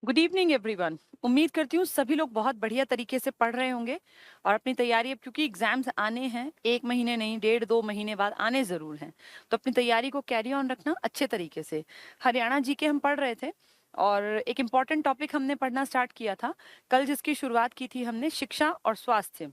Good evening everyone. उम्मीद करती हूँ सभी लोग बहुत बढ़िया तरीके से पढ़ रहे होंगे और अपनी तैयारी अब क्योंकि एग्जाम्स आने हैं 1 महीने नहीं 1.5-2 महीने बाद आने ज़रूर हैं, तो अपनी तैयारी को कैरी ऑन रखना अच्छे तरीके से। हरियाणा जी के हम पढ़ रहे थे और एक इम्पॉर्टेंट टॉपिक हमने पढ़ना स्टार्ट किया था कल, जिसकी शुरुआत की थी हमने शिक्षा और स्वास्थ्य।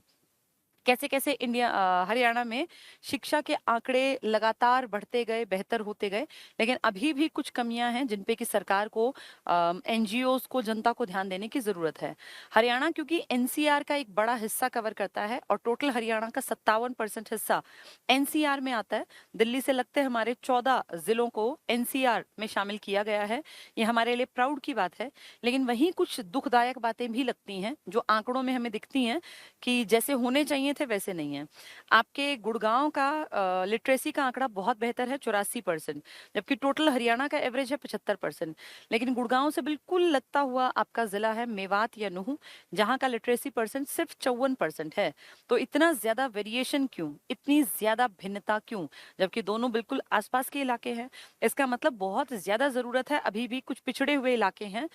कैसे कैसे हरियाणा में शिक्षा के आंकड़े लगातार बढ़ते गए, बेहतर होते गए, लेकिन अभी भी कुछ कमियां हैं जिन पे कि सरकार को, एनजीओज को, जनता को ध्यान देने की जरूरत है। हरियाणा क्योंकि एनसीआर का एक बड़ा हिस्सा कवर करता है और टोटल हरियाणा का 57% हिस्सा एनसीआर में आता है। दिल्ली से लगते हमारे 14 जिलों को एनसीआर में शामिल किया गया है। ये हमारे लिए प्राउड की बात है, लेकिन वहीं कुछ दुखदायक बातें भी लगती हैं जो आंकड़ों में हमें दिखती हैं कि जैसे होने चाहिए थे वैसे नहीं है। आपके गुड़गांव का लिटरेसी का आंकड़ा बहुत बेहतर है, 84%, जबकि टोटल हरियाणा का एवरेज है 75%। लेकिन गुड़गांव से बिल्कुल लगता हुआ आपका जिला है मेवात या नूह, जहां का लिटरेसी परसेंट सिर्फ 54% है। तो इतना ज्यादा वेरिएशन क्यों, इतनी ज्यादा भिन्नता क्यों, जबकि दोनों बिल्कुल आसपास के इलाके हैं? इसका मतलब बहुत ज्यादा जरूरत है, अभी भी कुछ पिछड़े हुए इलाके हैं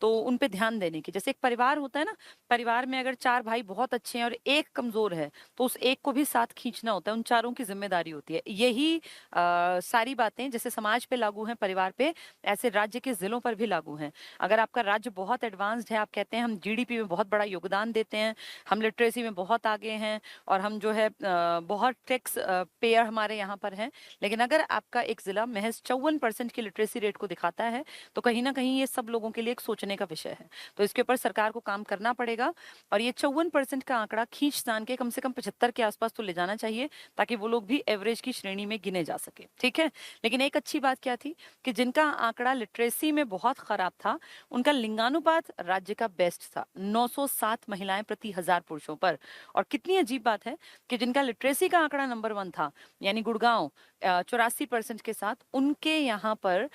तो उन पे ध्यान देने की। जैसे एक परिवार होता है ना, परिवार में अगर 4 भाई बहुत अच्छे हैं और एक कमजोर है, तो उस एक को भी साथ खींचना होता है, उन चारों की जिम्मेदारी होती है। यही सारी बातें जैसे समाज पे लागू हैं, परिवार पे, ऐसे राज्य के जिलों पर भी लागू हैं। अगर आपका राज्य बहुत एडवांस्ड है, आप कहते हैं हम जीडीपी में बहुत बड़ा योगदान देते हैं, हम लिटरेसी में बहुत आगे हैं और हम जो है बहुत टैक्स पेयर हमारे यहाँ पर हैं, लेकिन अगर आपका एक जिला महज 54% की लिटरेसी रेट को दिखाता है, तो कहीं ना कहीं ये सब लोगों के लिए एक सोचने का विषय है। तो इसके ऊपर सरकार को काम करना पड़ेगा और ये 54% का आंकड़ा खींच तान के कम से कम 75 के आसपास तो ले जाना चाहिए, ताकि वो लोग भी एवरेज की श्रेणी में गिने जा सके। ठीक है। लेकिन एक अच्छी बात क्या थी कि जिनका आंकड़ा लिटरेसी में बहुत खराब था, उनका लिंगानुपात राज्य का बेस्ट था, 907 महिलाएं प्रति 1000 पुरुषों पर। और कितनी अजीब बात है कि जिनका लिटरेसी का आंकड़ा नंबर 1 था, यानी गुड़गांव 84% के साथ, उनके यहाँ पर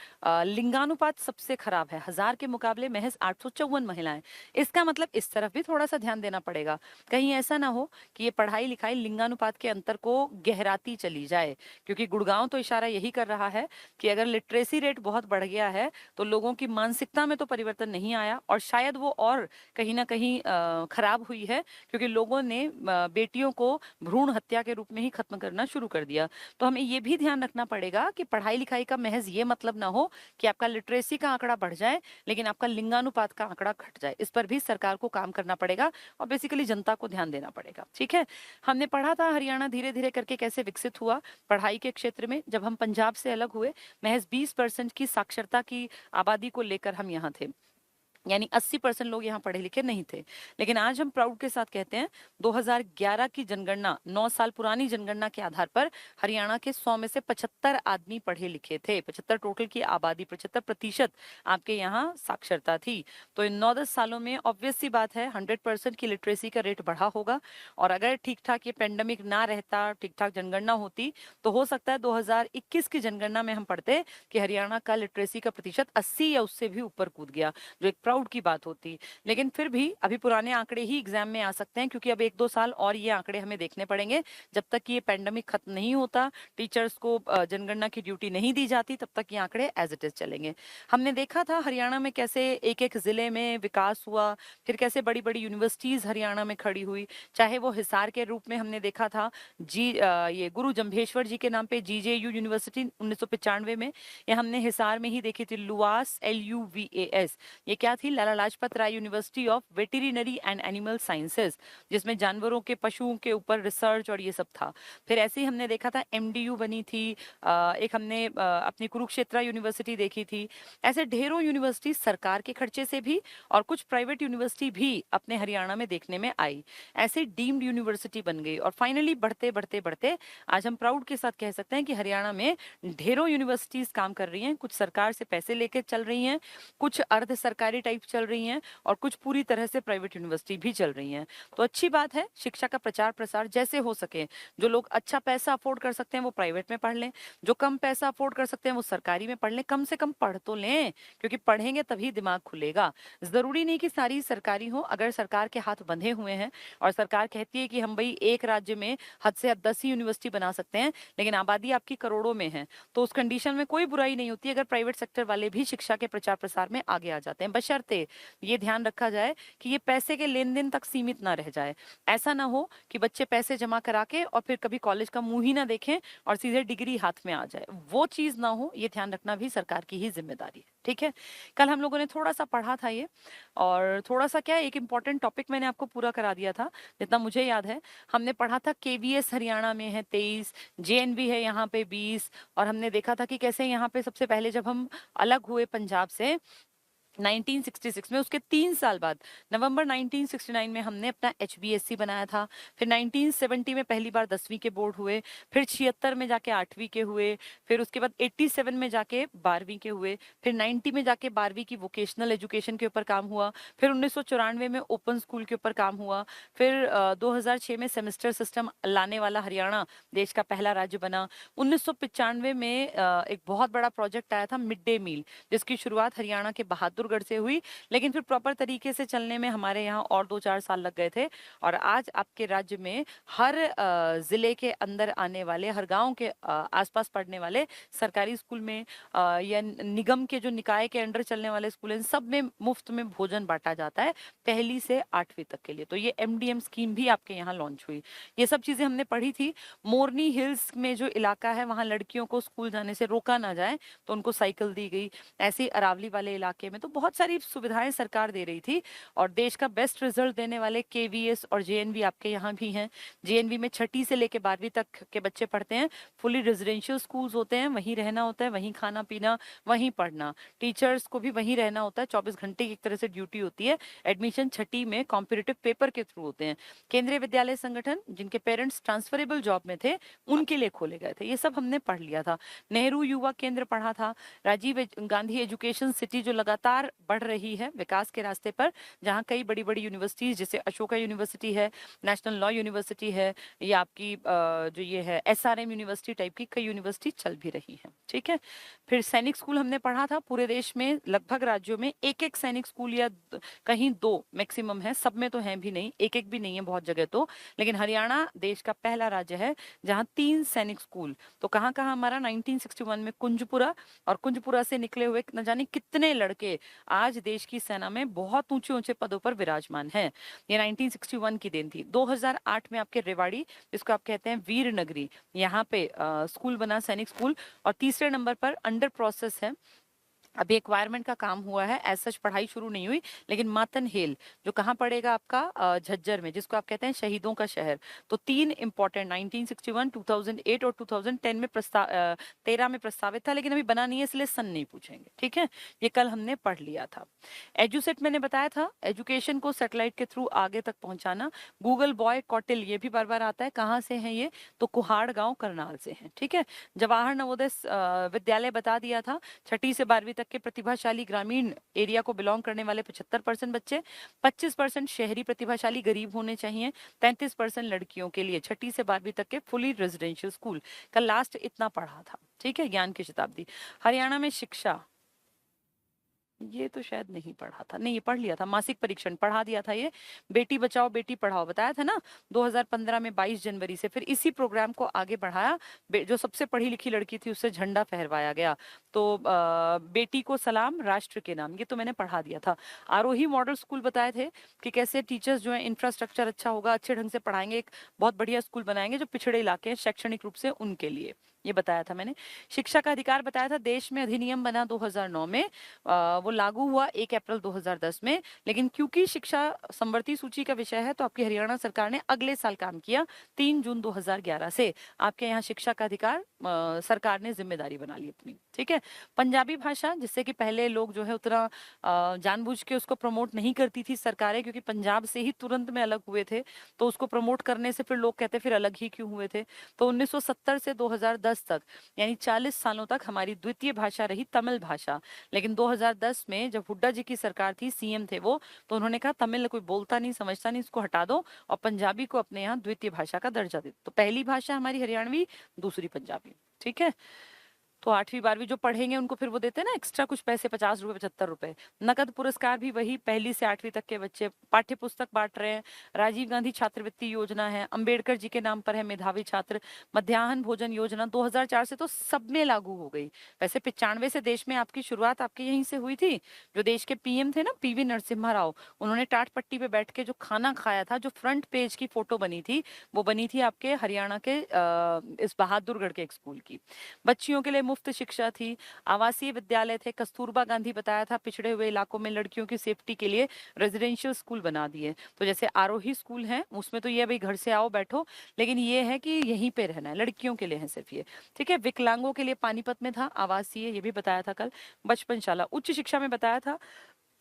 लिंगानुपात सबसे खराब है, 1000 के मुकाबले महज 854 महिलाएं। इसका मतलब इस तरफ भी थोड़ा सा ध्यान देना पड़ेगा, कहीं ऐसा ना हो कि ये पढ़ाई लिखाई लिंगानुपात के अंतर को गहराती चली जाए। क्योंकि गुड़गांव तो इशारा यही कर रहा है कि अगर लिटरेसी रेट बहुत बढ़ गया है तो लोगों की मानसिकता में तो परिवर्तन नहीं आया, और शायद वो और कहीं ना कहीं खराब हुई है, क्योंकि लोगों ने बेटियों को भ्रूण हत्या के रूप में ही खत्म करना शुरू कर दिया। तो हमें ये भी ध्यान रखना पड़ेगा कि पढ़ाई लिखाई का महज ये मतलब ना हो कि आपका लिटरेसी का आंकड़ा बढ़ जाए लेकिन आपका लिंगानुपात का आंकड़ा घट जाए। इस पर भी सरकार को काम करना पड़ेगा और बेसिकली जनता को ध्यान देना पड़ेगा। ठीक है। हमने पढ़ा था हरियाणा धीरे धीरे करके कैसे विकसित हुआ पढ़ाई के क्षेत्र में, जब हम पंजाब से अलग हुए, महज 20% की साक्षरता की आबादी को लेकर हम यहाँ थे, यानी 80% लोग यहाँ पढ़े लिखे नहीं थे। लेकिन आज हम प्राउड के साथ कहते हैं 2011 की जनगणना, 9 साल पुरानी जनगणना के आधार पर हरियाणा के 100 में से 75 आदमी पढ़े लिखे थे। 75 टोटल की आबादी, 75% आपके यहाँ साक्षरता थी। तो इन 9-10 सालों में ऑब्वियस सी बात है 100% की लिटरेसी का रेट बढ़ा होगा। और अगर ठीक ठाक ये पेंडेमिक ना रहता, ठीक ठाक जनगणना होती, तो हो सकता है 2021 की जनगणना में हम पढ़ते कि हरियाणा का लिटरेसी का प्रतिशत 80 या उससे भी ऊपर कूद गया, जो एक प्राउड की बात होती। लेकिन फिर भी अभी पुराने आंकड़े ही एग्जाम में आ सकते हैं, क्योंकि अब 1-2 साल और ये आंकड़े हमें देखने पड़ेंगे। जब तक ये पेंडेमिक खत्म नहीं होता, टीचर्स को जनगणना की ड्यूटी नहीं दी जाती, तब तक ये आंकड़े एज इट इज चलेंगे। हमने देखा था हरियाणा में कैसे एक एक जिले में विकास हुआ, फिर कैसे बड़ी बड़ी यूनिवर्सिटीज हरियाणा में खड़ी हुई, चाहे वो हिसार के रूप में हमने देखा था ये गुरु जम्भेश्वर जी के नाम पे जीजेयू यूनिवर्सिटी 1995 में, या हमने हिसार में ही देखी थी लुवास, LUVAS। ये क्या थी? Lala Lajpat Rai university of veterinary and animal sciences, जिसमें जानवरों के, पशुओं के ऊपर रिसर्च और ये सब था। फिर ऐसे ही हमने देखा था MDU बनी थी, एक हमने अपनी कुरुक्षेत्र यूनिवर्सिटी देखी थी। ऐसे ढेरों यूनिवर्सिटी सरकार के खर्चे से भी और कुछ प्राइवेट यूनिवर्सिटी भी अपने हरियाणा में देखने में आई। ऐसे डीम्ड यूनिवर्सिटी बन गई और फाइनली बढ़ते बढ़ते बढ़ते आज हम प्राउड के साथ कह सकते हैं कि हरियाणा में ढेरों यूनिवर्सिटीज काम कर रही हैं। कुछ सरकार से पैसे लेके चल रही हैं, कुछ अर्ध सरकारी टाइप चल रही हैं, और कुछ पूरी तरह से प्राइवेट यूनिवर्सिटी भी चल रही हैं। तो अच्छी बात है, शिक्षा का प्रचार प्रसार जैसे हो सके। जो लोग अच्छा पैसा अफोर्ड कर सकते हैं वो प्राइवेट में पढ़ लें, जो कम पैसा अफोर्ड कर सकते हैं वो सरकारी में पढ़ लें। कम से कम पढ़ तो लें, क्योंकि पढ़ेंगे तभी दिमाग खुलेगा। जरूरी नहीं कि सारी सरकारी हो। अगर सरकार के हाथ बंधे हुए हैं और सरकार कहती है कि हम भाई एक राज्य में हद से हद 10 ही यूनिवर्सिटी बना सकते हैं, लेकिन आबादी आपकी करोड़ों में है, तो उस कंडीशन में कोई बुराई नहीं होती अगर प्राइवेट सेक्टर वाले भी शिक्षा के प्रचार प्रसार में आगे आ जाते हैं, बशर्ते करते ये ध्यान रखा जाए कि ये पैसे के लेन देन तक सीमित ना रह जाए। ऐसा ना हो कि बच्चे पैसे जमा करा के और फिर कभी कॉलेज का मुंह ही ना देखें और सीधे डिग्री हाथ में आ जाए, वो चीज ना हो, ये ध्यान रखना भी सरकार की ही जिम्मेदारी है। ठीक है, कल हम लोगों ने थोड़ा सा पढ़ा था ये, और थोड़ा सा क्या है, एक इम्पॉर्टेंट टॉपिक मैंने आपको पूरा करा दिया था जितना मुझे याद है। हमने पढ़ा था केवीएस हरियाणा में है 23, जेएनवी है यहाँ पे 20, और हमने देखा था कि कैसे यहाँ पे सबसे पहले जब हम अलग हुए पंजाब से 1966 में, उसके 3 साल बाद नवंबर 1969 में हमने अपना HBSC बनाया था। फिर 1970 में पहली बार 10वीं के बोर्ड हुए, फिर 76 में जाके 8वीं के हुए, फिर उसके बाद 87 में जाके 12वीं के हुए, फिर 90 में जाके 12वीं की वोकेशनल एजुकेशन के ऊपर काम हुआ, फिर 1994 में ओपन स्कूल के ऊपर काम हुआ, फिर 2006 में सेमेस्टर सिस्टम लाने वाला हरियाणा देश का पहला राज्य बना। 1995 में एक बहुत बड़ा प्रोजेक्ट आया था मिड डे मील, जिसकी शुरुआत हरियाणा के बहादुरगढ़ से हुई, लेकिन फिर प्रॉपर तरीके से चलने में हमारे यहाँ और 2-4 साल लग गए थे। और आज आपके राज्य में हर जिले के अंदर आने वाले, हर गांव के आसपास पढ़ने वाले सरकारी स्कूल में या निगम के जो निकाय के अंडर चलने वाले स्कूल हैं, सब में मुफ्त में भोजन बांटा जाता है 1 से 8वीं तक के लिए। तो ये MDM स्कीम भी आपके यहाँ लॉन्च हुई। ये सब चीजें हमने पढ़ी थी। मोरनी हिल्स में जो इलाका है, वहां लड़कियों को स्कूल जाने से रोका ना जाए तो उनको साइकिल दी गई। ऐसे ही अरावली वाले इलाके में तो बहुत सारी सुविधाएं सरकार दे रही थी। और देश का बेस्ट रिजल्ट देने वाले KVS और JNV आपके यहाँ भी हैं। JNV में 6ठी से लेके 12वीं तक के बच्चे पढ़ते हैं। फुली रेजिडेंशियल स्कूल्स होते हैं, वहीं रहना होता है, वहीं खाना पीना, वहीं पढ़ना। टीचर्स को भी वहीं रहना होता है, 24 घंटे की एक तरह से ड्यूटी होती है। एडमिशन 6ठी में कॉम्पिटिटिव पेपर के थ्रू होते हैं। केंद्रीय विद्यालय संगठन जिनके पेरेंट्स ट्रांसफरेबल जॉब में थे, उनके लिए खोले गए थे। ये सब हमने पढ़ लिया था। नेहरू युवा केंद्र पढ़ा था। राजीव गांधी एजुकेशन सिटी जो लगातार बढ़ रही है विकास के रास्ते पर, जहां कई बड़ी बड़ी यूनिवर्सिटीज जैसे अशोका यूनिवर्सिटी है, नेशनल लॉ यूनिवर्सिटी है, या आपकी जो ये है SRM यूनिवर्सिटी टाइप की कई यूनिवर्सिटी चल भी रही है। ठीक है, फिर सैनिक स्कूल हमने पढ़ा था। पूरे देश में लगभग राज्यों में एक एक सैनिक स्कूल या कहीं 2 मैक्सिमम है, सब में तो है भी नहीं, एक एक भी नहीं है बहुत जगह तो। लेकिन हरियाणा देश का पहला राज्य है जहां 3 सैनिक स्कूल। तो कहाँ कहाँ हमारा 1961 में कुंजपुरा, और कुंजपुरा से निकले हुए न जाने कितने लड़के आज देश की सेना में बहुत ऊंचे ऊंचे पदों पर विराजमान हैं। ये 1961 की देन थी। 2008 में आपके रेवाड़ी, जिसको आप कहते हैं वीर नगरी, यहाँ पे स्कूल बना, सैनिक स्कूल। और तीसरे नंबर पर अंडर प्रोसेस है, अभी एक्वायरमेंट का काम हुआ है, एज सच पढ़ाई शुरू नहीं हुई, लेकिन मातन हेल जो कहाँ पड़ेगा आपका झज्जर में, जिसको आप कहते हैं शहीदों का शहर। तो 3 इंपॉर्टेंट 1961, 2008 और 2010 में 13 में प्रस्तावित था, लेकिन अभी बना नहीं है, इसलिए सन नहीं पूछेंगे। ठीक है, ये कल हमने पढ़ लिया था। एजुसेट मैंने बताया था, एजुकेशन को सैटेलाइट के थ्रू आगे तक पहुंचाना। गूगल बॉय कौटिल, ये भी बार बार आता है, कहाँ से है ये, तो कुहाड़ गांव करनाल से है। ठीक है, जवाहर नवोदय विद्यालय बता दिया था। 6ठी से 12वीं तक के प्रतिभाशाली ग्रामीण एरिया को बिलोंग करने वाले 75% बच्चे, 25% शहरी प्रतिभाशाली गरीब होने चाहिए, 33% लड़कियों के लिए 6ठी से 12वीं तक के फुली रेजिडेंशियल स्कूल। कल लास्ट इतना पढ़ा था। ठीक है, ज्ञान की शताब्दी। हरियाणा में शिक्षा, ये तो शायद नहीं पढ़ा था, नहीं ये पढ़ लिया था। मासिक परीक्षण पढ़ा दिया था। ये बेटी बचाओ बेटी पढ़ाओ बताया था ना 2015 में 22 जनवरी से। फिर इसी प्रोग्राम को आगे बढ़ाया, जो सबसे पढ़ी लिखी लड़की थी उससे झंडा फहरवाया गया। तो बेटी को सलाम राष्ट्र के नाम, ये तो मैंने पढ़ा दिया था। आरोही मॉडल स्कूल बताए थे कि कैसे टीचर्स जो है इंफ्रास्ट्रक्चर अच्छा होगा, अच्छे ढंग से पढ़ाएंगे, एक बहुत बढ़िया स्कूल बनाएंगे जो पिछड़े इलाके हैं शैक्षणिक रूप से, उनके लिए। ये बताया था मैंने। शिक्षा का अधिकार बताया था। देश में अधिनियम बना 2009 में, वो लागू हुआ 1 अप्रैल 2010 में, लेकिन क्योंकि शिक्षा समवर्ती सूची का विषय है तो आपकी हरियाणा सरकार ने अगले साल काम किया 3 जून 2011 से। आपके यहाँ शिक्षा का अधिकार सरकार ने जिम्मेदारी बना ली अपनी। ठीक है, पंजाबी भाषा, जिससे कि पहले लोग जो है उतना जानबूझ के उसको प्रमोट नहीं करती थी सरकारें, क्योंकि पंजाब से ही तुरंत में अलग हुए थे, तो उसको प्रमोट करने से फिर लोग कहते फिर अलग ही क्यों हुए थे। तो 1970 से 2010 तक, यानी 40 सालों तक हमारी द्वितीय भाषा रही तमिल भाषा। लेकिन 2010 में जब हुड्डा जी की सरकार थी, CM थे वो, तो उन्होंने कहा तमिल कोई बोलता नहीं समझता नहीं, इसको हटा दो और पंजाबी को अपने यहाँ द्वितीय भाषा का दर्जा दे। तो पहली भाषा हमारी हरियाणवी, दूसरी पंजाबी। ठीक है, तो 8वीं 12वीं जो पढ़ेंगे उनको फिर वो देते हैं ना एक्स्ट्रा कुछ पैसे, 50 रुपए 75 रुपए। नकद पुरस्कार भी वही, पहली से 8वीं तक के बच्चे। पाठ्य पुस्तक बांट रहे हैं, राजीव गांधी छात्रवृत्ति योजना है, अंबेडकर जी के नाम पर है मेधावी छात्र, मध्याह्न भोजन योजना 2004 से तो सब में लागू हो गई। वैसे 95 से देश में आपकी शुरुआत आपके यहीं से हुई थी। जो देश के पीएम थे ना, पीवी नरसिम्हा राव, उन्होंने टाट पट्टी पे बैठ के जो खाना खाया था, जो फ्रंट पेज की फोटो बनी थी, वो बनी थी आपके हरियाणा के इस बहादुरगढ़ के एक स्कूल की। बच्चियों के लिए मुफ्त शिक्षा थी, आवासीय विद्यालय थे, कस्तूरबा गांधी बताया था, पिछड़े हुए इलाकों में लड़कियों की सेफ्टी के लिए रेजिडेंशियल स्कूल बना दिए। तो जैसे आरोही स्कूल है, उसमें तो ये भाई घर से आओ बैठो, लेकिन ये है कि यहीं पे रहना है, लड़कियों के लिए है सिर्फ ये। ठीक है, विकलांगों के लिए पानीपत में था आवासीय, ये भी बताया था कल। बचपन शाला, उच्च शिक्षा में बताया था।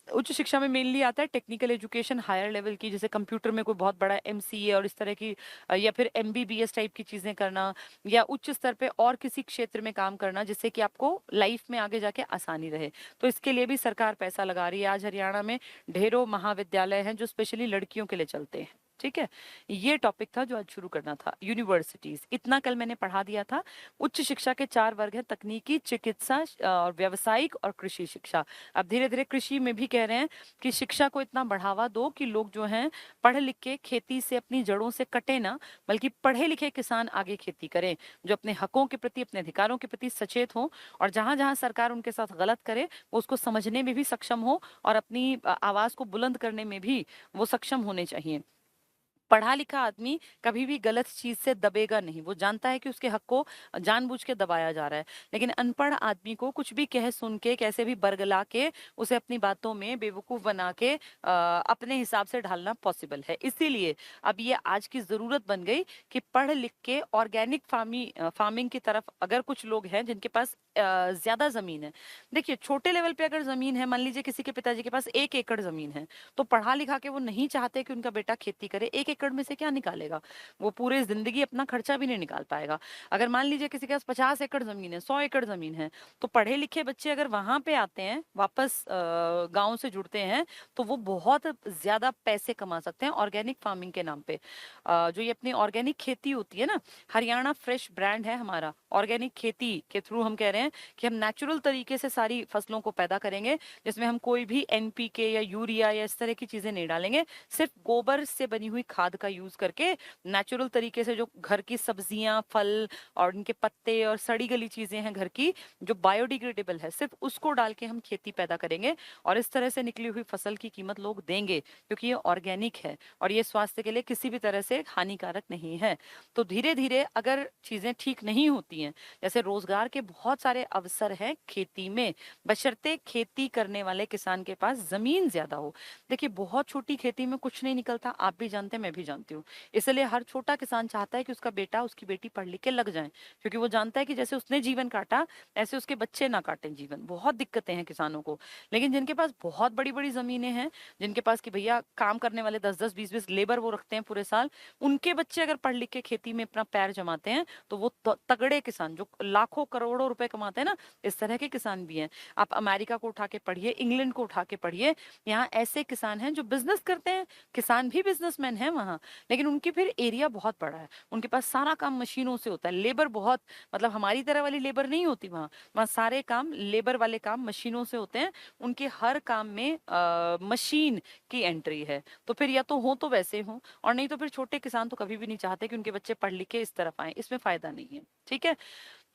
उच्च शिक्षा में मेनली आता है टेक्निकल एजुकेशन हायर लेवल की, जैसे कंप्यूटर में कोई बहुत बड़ा एमसीए और इस तरह की, या फिर एमबीबीएस टाइप की चीजें करना, या उच्च स्तर पे और किसी क्षेत्र में काम करना जिससे कि आपको लाइफ में आगे जाके आसानी रहे। तो इसके लिए भी सरकार पैसा लगा रही है। आज हरियाणा में ढेरों महाविद्यालय हैं जो स्पेशली लड़कियों के लिए चलते हैं। ठीक है, ये टॉपिक था जो आज शुरू करना था। यूनिवर्सिटीज, इतना कल मैंने पढ़ा दिया था। उच्च शिक्षा के 4 वर्ग हैं, तकनीकी, चिकित्सा और व्यावसायिक और कृषि शिक्षा। अब धीरे धीरे कृषि में भी कह रहे हैं कि शिक्षा को इतना बढ़ावा दो कि लोग जो हैं पढ़ लिख के खेती से अपनी जड़ों से कटे ना, बल्कि पढ़े लिखे किसान आगे खेती करें, जो अपने हकों के प्रति, अपने अधिकारों के प्रति सचेत हों, और जहां जहां सरकार उनके साथ गलत करे वो उसको समझने में भी सक्षम हो, और अपनी आवाज को बुलंद करने में भी वो सक्षम होने चाहिए। पढ़ा लिखा आदमी कभी भी गलत चीज से दबेगा नहीं, वो जानता है कि उसके हक को जानबूझ के दबाया जा रहा है। लेकिन अनपढ़ आदमी को कुछ भी कह सुन के, कैसे भी बरगला के, उसे अपनी बातों में बेवकूफ बना के अपने हिसाब से ढालना पॉसिबल है। इसीलिए अब ये आज की जरूरत बन गई कि पढ़ लिख के ऑर्गेनिक फार्मिंग की तरफ अगर कुछ लोग हैं जिनके पास ज्यादा जमीन है। देखिए, छोटे लेवल पे अगर जमीन है, मान लीजिए किसी के पिताजी के पास 1 एकड़ जमीन है, तो पढ़ा लिखा के वो नहीं चाहते कि उनका बेटा खेती करे। 1 एकड़ में से क्या निकालेगा? वो पूरे जिंदगी अपना खर्चा भी नहीं निकाल पाएगा। अगर मान लीजिए किसी के पास 50 एकड़ जमीन है, 100 एकड़ जमीन है, तो पढ़े लिखे बच्चे अगर वहां पे आते हैं, वापस गांव से जुड़ते हैं, तो वो बहुत ज्यादा पैसे कमा सकते हैं ऑर्गेनिक फार्मिंग के नाम पे। जो ये अपनी ऑर्गेनिक खेती होती है ना, हरियाणा फ्रेश ब्रांड है हमारा। ऑर्गेनिक खेती के थ्रू हम कह रहे हैं कि हम नेचुरल तरीके से सारी फसलों को पैदा करेंगे, जिसमें हम कोई भी एनपीके या यूरिया या इस तरह की चीजें नहीं डालेंगे। सिर्फ गोबर से बनी हुई खाद का यूज करके नेचुरल तरीके से जो घर की सब्जियां, फल और उनके पत्ते और सड़ी गली चीजें हैं घर की, जो बायोडिग्रेडेबल है, सिर्फ उसको डाल के हम खेती पैदा करेंगे। और इस तरह से निकली हुई फसल की कीमत लोग देंगे, क्योंकि ये ऑर्गेनिक है और ये स्वास्थ्य के लिए किसी भी तरह से हानिकारक नहीं है। तो धीरे धीरे अगर चीजें ठीक नहीं होती हैं, जैसे रोजगार के बहुत सारे अवसर हैं खेती में, बशर्ते खेती करने वाले किसान के पास जमीन ज्यादा हो। देखिए, बहुत छोटी खेती में कुछ नहीं निकलता, आप भी जानते हैं, मैं भी जानती हूँ। इसलिए हर छोटा किसान चाहता है कि उसका बेटा, उसकी बेटी पढ़ लिख के लग जाए, क्योंकि वो जानता है कि जैसे उसने जीवन काटा, ऐसे उसके बच्चे ना काटें जीवन। बहुत दिक्कतें हैं किसानों को। लेकिन जिनके पास बहुत बड़ी बड़ी जमीनें हैं, जिनके पास कि भैया काम करने वाले 10-10, 20-20 लेबर वो रखते हैं पूरे साल, उनके बच्चे अगर पढ़ लिख के खेती में अपना पैर जमाते हैं, तो वो तगड़े किसान जो लाखों करोड़ों रुपए कमाते हैं ना, इस तरह के किसान भी हैं। आप अमेरिका को उठा के पढ़िए, इंग्लैंड को उठा के पढ़िए, यहाँ ऐसे किसान हैं जो बिजनेस करते हैं। किसान भी बिजनेसमैन हैं वहाँ, लेकिन उनकी फिर एरिया बहुत बड़ा है, उनके पास सारा काम मशीनों से होता है। लेबर बहुत, मतलब हमारी तरह वाली लेबर नहीं होती वहाँ। वहाँ सारे काम, लेबर वाले काम मशीनों से होते हैं। उनके हर काम में मशीन की एंट्री है। तो फिर या तो हो तो वैसे हो, और नहीं तो फिर छोटे किसान तो कभी भी नहीं चाहते कि उनके बच्चे पढ़ लिख के इस तरफ आए, इसमें फायदा नहीं है। ठीक है,